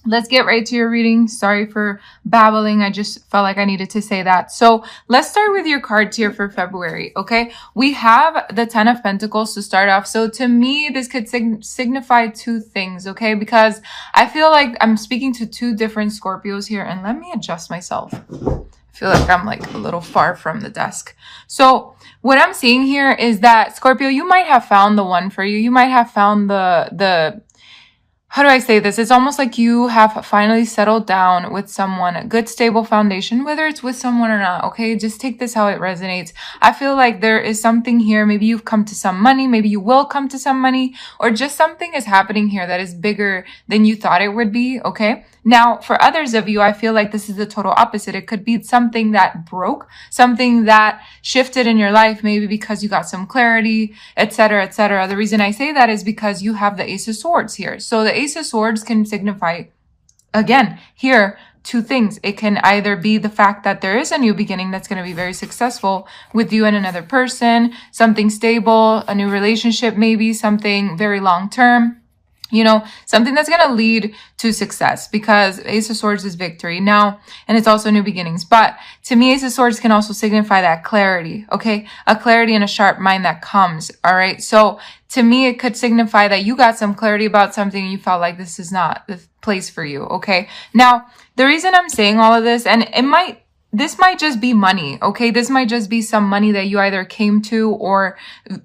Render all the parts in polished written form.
let's get right to your reading. Sorry for babbling. I just felt like I needed to say that. So let's start with your cards here for February. Okay. We have the 10 of Pentacles to start off. So to me, this could signify two things. Okay. Because I feel like I'm speaking to two different Scorpios here, and let me adjust myself. I feel like I'm like a little far from the desk. So what I'm seeing here is that Scorpio, you might have found the one for you. You might have found the how do I say this? It's almost like you have finally settled down with someone, a good stable foundation, whether it's with someone or not. Okay. Just take this how it resonates. I feel like there is something here. Maybe you've come to some money. Maybe you will come to some money, or just something is happening here that is bigger than you thought it would be. Okay. Now, for others of you, I feel like this is the total opposite. It could be something that broke, something that shifted in your life, maybe because you got some clarity, etc., etc. The reason I say that is because you have the Ace of Swords here. So the Ace of Swords can signify, again, here, two things. It can either be the fact that there is a new beginning that's going to be very successful with you and another person, something stable, a new relationship, maybe something very long term. You know, something that's going to lead to success, because Ace of Swords is victory now, and it's also new beginnings. But to me, Ace of Swords can also signify that clarity, okay? A clarity and a sharp mind that comes, all right? So to me, it could signify that you got some clarity about something and you felt like this is not the place for you, okay? Now, the reason I'm saying all of this, and this might just be money, okay? This might just be some money that you either came to or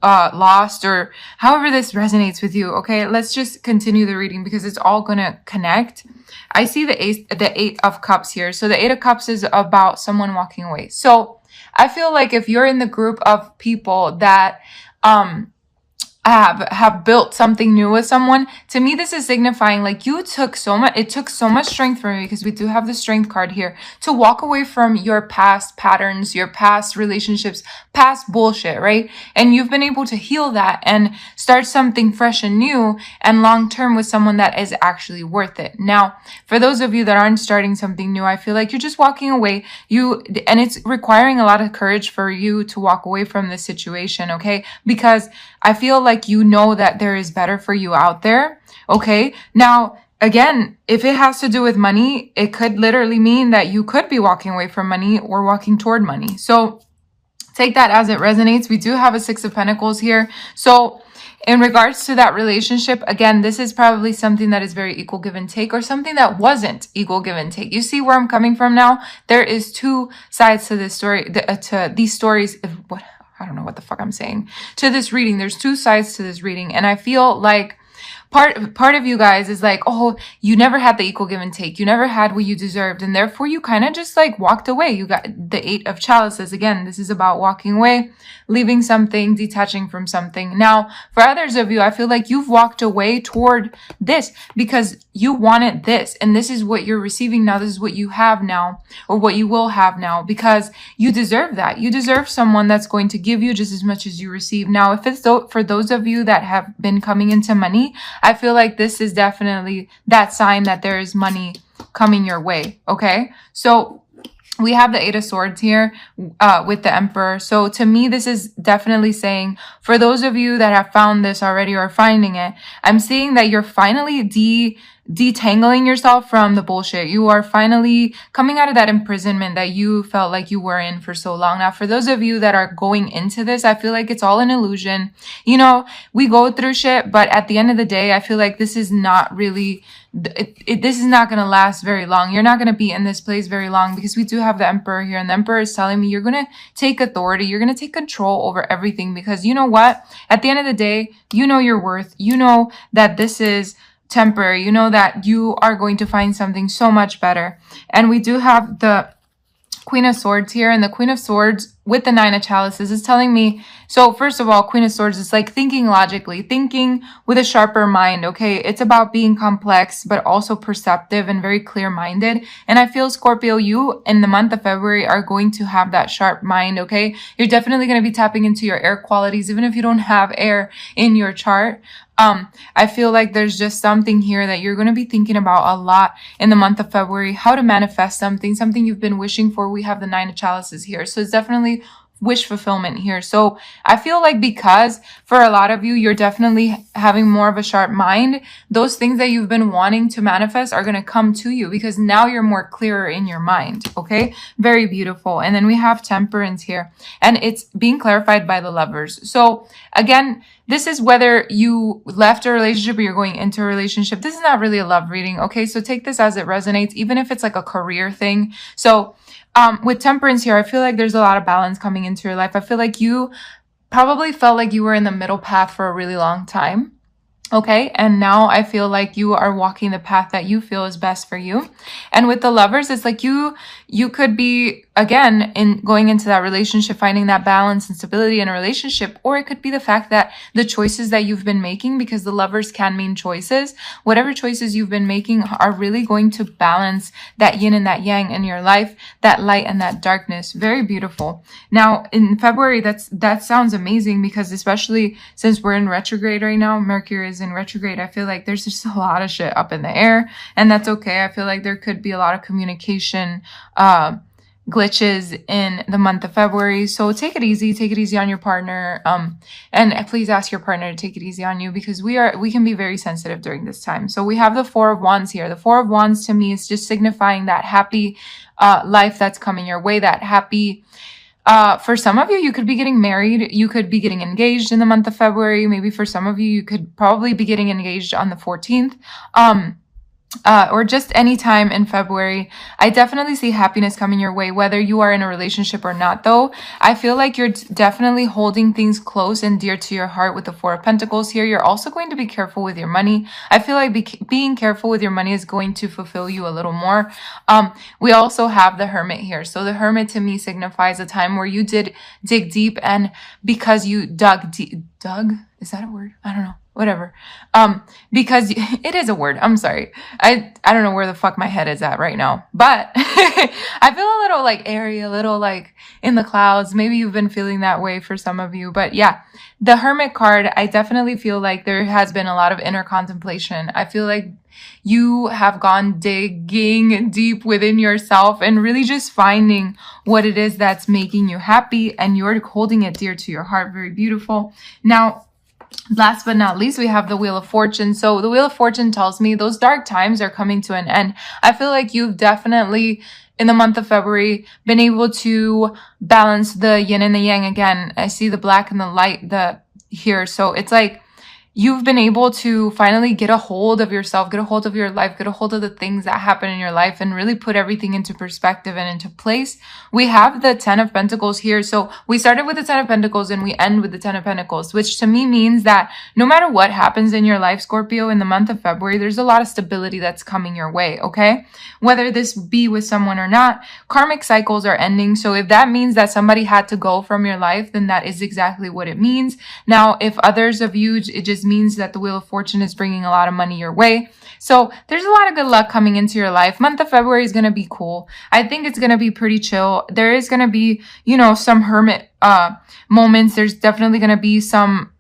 lost, or however this resonates with you, okay? Let's just continue the reading because it's all gonna connect. I see the Eight of Cups here. So the Eight of Cups is about someone walking away. So I feel like if you're in the group of people that have built something new with someone, to me this is signifying like it took so much strength for me, because we do have the Strength card here, to walk away from your past patterns, your past relationships, past bullshit, right? And you've been able to heal that and start something fresh and new and long term with someone that is actually worth it. Now, for those of you that aren't starting something new, I feel like you're just walking away, and it's requiring a lot of courage for you to walk away from this situation, okay? Because I feel like you know that there is better for you out there, okay? Now, again, if it has to do with money, it could literally mean that you could be walking away from money or walking toward money. So take that as it resonates. We do have a Six of Pentacles here. So in regards to that relationship, again, this is probably something that is very equal give and take, or something that wasn't equal give and take. You see where I'm coming from now? There is two sides to this story, to these stories. I don't know what the fuck I'm saying. To this reading, there's two sides to this reading. And I feel like part of you guys is like, oh, you never had the equal give and take. You never had what you deserved. And therefore you kind of just like walked away. You got the Eight of Chalices. Again, this is about walking away, leaving something, detaching from something. Now, for others of you, I feel like you've walked away toward this because you wanted this. And this is what you're receiving now. This is what you have now, or what you will have now, because you deserve that. You deserve someone that's going to give you just as much as you receive. Now, if it's for those of you that have been coming into money, I feel like this is definitely that sign that there is money coming your way, okay? So we have the Eight of Swords here with the Emperor. So to me, this is definitely saying, for those of you that have found this already or finding it, I'm seeing that you're finally detangling yourself from the bullshit. You are finally coming out of that imprisonment that you felt like you were in for so long. Now, for those of you that are going into this, I feel like it's all an illusion. You know, we go through shit, but at the end of the day, I feel like this is not really, this is not going to last very long. You're not going to be in this place very long, because we do have the Emperor here, and the Emperor is telling me you're going to take authority. You're going to take control over everything, because you know what? At the end of the day, you know your worth. You know that this is temporary. You know that you are going to find something so much better. And we do have the Queen of Swords here, and the Queen of Swords with the Nine of Chalices is telling me, so first of all, Queen of Swords is like thinking logically, thinking with a sharper mind, okay? It's about being complex, but also perceptive and very clear-minded. And I feel, Scorpio, you in the month of February are going to have that sharp mind, okay? You're definitely going to be tapping into your air qualities, even if you don't have air in your chart. I feel like there's just something here that you're going to be thinking about a lot in the month of February, how to manifest something you've been wishing for. We have the Nine of Chalices here. So it's definitely wish fulfillment here. So I feel like because for a lot of you, you're definitely having more of a sharp mind, those things that you've been wanting to manifest are going to come to you because now you're more clearer in your mind. Okay. Very beautiful. And then we have temperance here, and it's being clarified by the lovers. So again, this is whether you left a relationship or you're going into a relationship. This is not really a love reading. Okay. So take this as it resonates, even if it's like a career thing. So with temperance here, I feel like there's a lot of balance coming into your life. I feel like you probably felt like you were in the middle path for a really long time. Okay. And now I feel like you are walking the path that you feel is best for you. And with the lovers, it's like you could be, again, in going into that relationship, finding that balance and stability in a relationship, or it could be the fact that the choices that you've been making, because the lovers can mean choices, whatever choices you've been making are really going to balance that yin and that yang in your life, that light and that darkness. Very beautiful. Now in February, that sounds amazing, because especially since we're in retrograde right now, Mercury is in retrograde, I feel like there's just a lot of shit up in the air, and that's okay. I feel like there could be a lot of communication glitches in the month of February. So take it easy on your partner. And please ask your partner to take it easy on you, because we can be very sensitive during this time. So we have the Four of Wands here. The Four of Wands to me is just signifying that happy life that's coming your way, that happy. For some of you, you could be getting married. You could be getting engaged in the month of February. Maybe for some of you, you could probably be getting engaged on the 14th. Or just any time in February. I definitely see happiness coming your way, whether you are in a relationship or not, though. I feel like you're definitely holding things close and dear to your heart with the Four of Pentacles here. You're also going to be careful with your money. I feel like being careful with your money is going to fulfill you a little more. We also have the Hermit here. So the Hermit to me signifies a time where you did dig deep, and because you dug deep, is that a word? I don't know. Whatever. Because it is a word. I'm sorry. I don't know where the fuck my head is at right now, but I feel a little like airy, a little like in the clouds. Maybe you've been feeling that way for some of you, but yeah, the Hermit card, I definitely feel like there has been a lot of inner contemplation. I feel like you have gone digging deep within yourself and really just finding what it is that's making you happy, and you're holding it dear to your heart. Very beautiful. Now, last but not least, we have the Wheel of Fortune. So the Wheel of Fortune tells me those dark times are coming to an end. I feel like you've definitely, in the month of February, been able to balance the yin and the yang again. I see the black and the light here. So it's like you've been able to finally get a hold of yourself, get a hold of your life, get a hold of the things that happen in your life, and really put everything into perspective and into place. We have the Ten of Pentacles here. So we started with the Ten of Pentacles and we end with the Ten of Pentacles, which to me means that no matter what happens in your life, Scorpio, in the month of February, there's a lot of stability that's coming your way, okay? Whether this be with someone or not, karmic cycles are ending. So if that means that somebody had to go from your life, then that is exactly what it means. Now, if others of you, it just means that the Wheel of Fortune is bringing a lot of money your way. So there's a lot of good luck coming into your life. Month of February is going to be cool. I think it's going to be pretty chill. There is going to be, some hermit moments. There's definitely going to be some,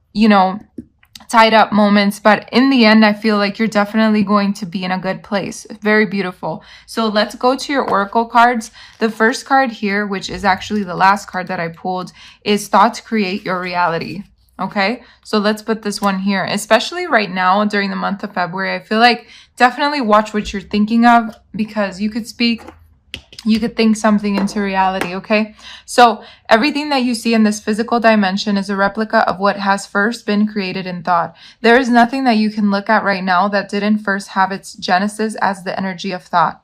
tied up moments, but in the end, I feel like you're definitely going to be in a good place. Very beautiful. So let's go to your oracle cards. The first card here, which is actually the last card that I pulled, is Thoughts Create Your Reality. Okay, so let's put this one here, especially right now during the month of February. I feel like definitely watch what you're thinking of, because you could think something into reality, okay? So everything that you see in this physical dimension is a replica of what has first been created in thought. There is nothing that you can look at right now that didn't first have its genesis as the energy of thought.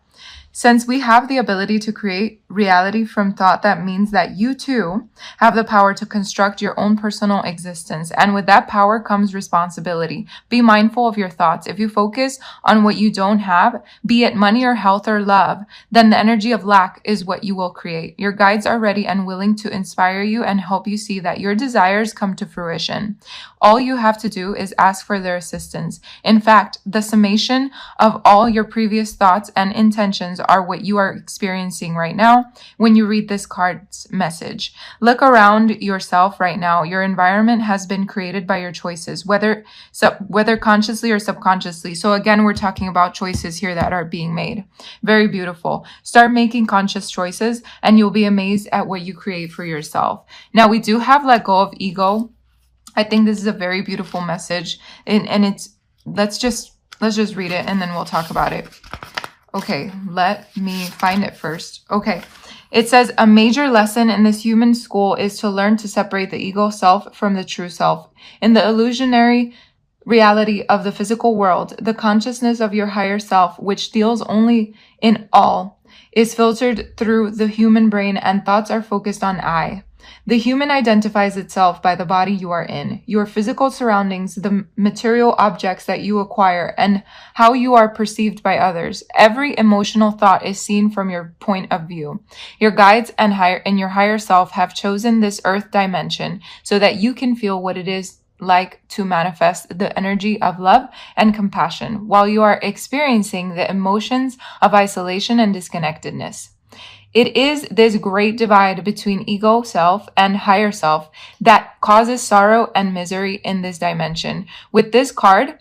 Since we have the ability to create reality from thought, that means that you too have the power to construct your own personal existence. And with that power comes responsibility. Be mindful of your thoughts. If you focus on what you don't have, be it money or health or love, then the energy of lack is what you will create. Your guides are ready and willing to inspire you and help you see that your desires come to fruition. All you have to do is ask for their assistance. In fact, the summation of all your previous thoughts and intentions are what you are experiencing right now when you read this card's message. Look around yourself right now. Your environment has been created by your choices, whether consciously or subconsciously. So again, we're talking about choices here that are being made. Very beautiful. Start making conscious choices and you'll be amazed at what you create for yourself. Now, we do have let go of ego. I think this is a very beautiful message, and it's let's just read it and then we'll talk about it. Okay, let me find it first. Okay. It says, a major lesson in this human school is to learn to separate the ego self from the true self. In the illusionary reality of the physical world, the consciousness of your higher self, which deals only in all, is filtered through the human brain and thoughts are focused on I. The human identifies itself by the body you are in, your physical surroundings, the material objects that you acquire, and how you are perceived by others. Every emotional thought is seen from your point of view. Your guides and your higher self have chosen this earth dimension so that you can feel what it is like to manifest the energy of love and compassion while you are experiencing the emotions of isolation and disconnectedness. It is this great divide between ego self and higher self that causes sorrow and misery in this dimension. With this card,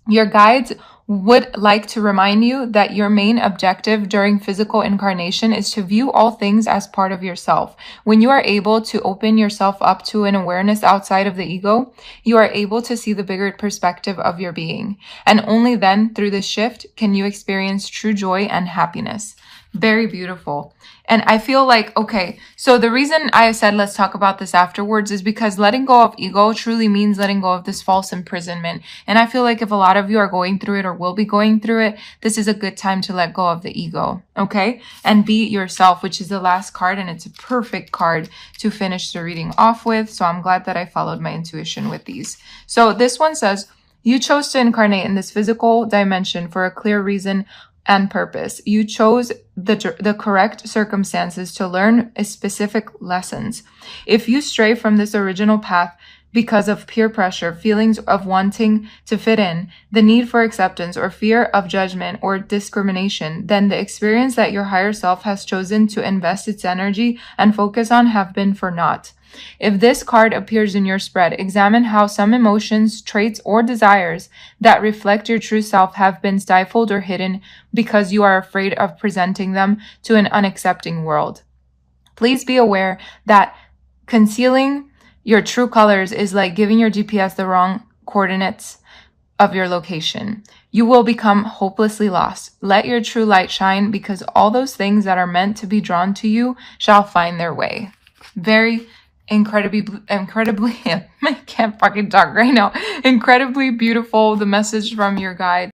your guides would like to remind you that your main objective during physical incarnation is to view all things as part of yourself. When you are able to open yourself up to an awareness outside of the ego, you are able to see the bigger perspective of your being. And only then, through this shift, can you experience true joy and happiness. Very beautiful. And I feel like, okay, so the reason I said let's talk about this afterwards is because letting go of ego truly means letting go of this false imprisonment. And I feel like if a lot of you are going through it or will be going through it, this is a good time to let go of the ego, okay? And be yourself, which is the last card, and it's a perfect card to finish the reading off with. So I'm glad that I followed my intuition with these. So this one says, you chose to incarnate in this physical dimension for a clear reason and purpose. You chose the correct circumstances to learn specific lessons. If you stray from this original path because of peer pressure, feelings of wanting to fit in, the need for acceptance, or fear of judgment or discrimination, then the experience that your higher self has chosen to invest its energy and focus on have been for naught. If this card appears in your spread, examine how some emotions, traits, or desires that reflect your true self have been stifled or hidden because you are afraid of presenting them to an unaccepting world. Please be aware that concealing your true colors is like giving your GPS the wrong coordinates of your location. You will become hopelessly lost. Let your true light shine, because all those things that are meant to be drawn to you shall find their way. Very incredibly, I can't fucking talk right now. Incredibly beautiful, the message from your guide.